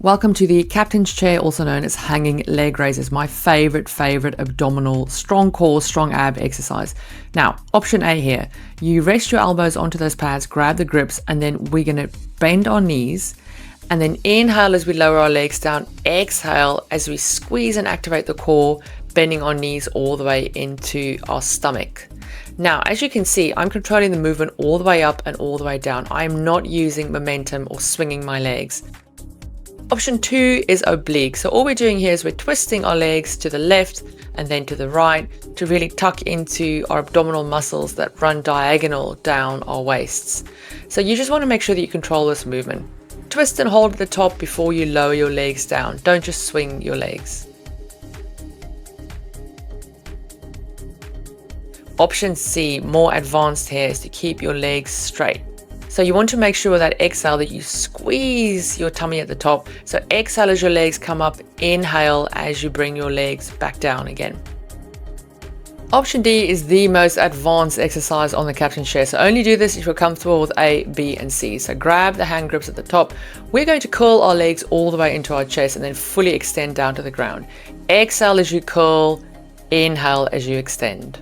Welcome to the captain's chair, also known as hanging leg raises, my favorite abdominal strong core, strong ab exercise. Now, option A here, you rest your elbows onto those pads, grab the grips, and then we're going to bend our knees and then inhale as we lower our legs down, exhale as we squeeze and activate the core, bending our knees all the way into our stomach. Now, as you can see, I'm controlling the movement all the way up and all the way down. I'm not using momentum or swinging my legs. Option 2 is oblique. So all we're doing here is we're twisting our legs to the left and then to the right to really tuck into our abdominal muscles that run diagonal down our waists. So you just want to make sure that you control this movement. Twist and hold at the top before you lower your legs down. Don't just swing your legs. Option C, more advanced here, is to keep your legs straight. So you want to make sure that exhale that you squeeze your tummy at the top. So exhale as your legs come up, inhale as you bring your legs back down again. Option D is the most advanced exercise on the captain's chair. So only do this if you're comfortable with A, B, and C. So grab the hand grips at the top. We're going to curl our legs all the way into our chest and then fully extend down to the ground. Exhale as you curl, inhale as you extend.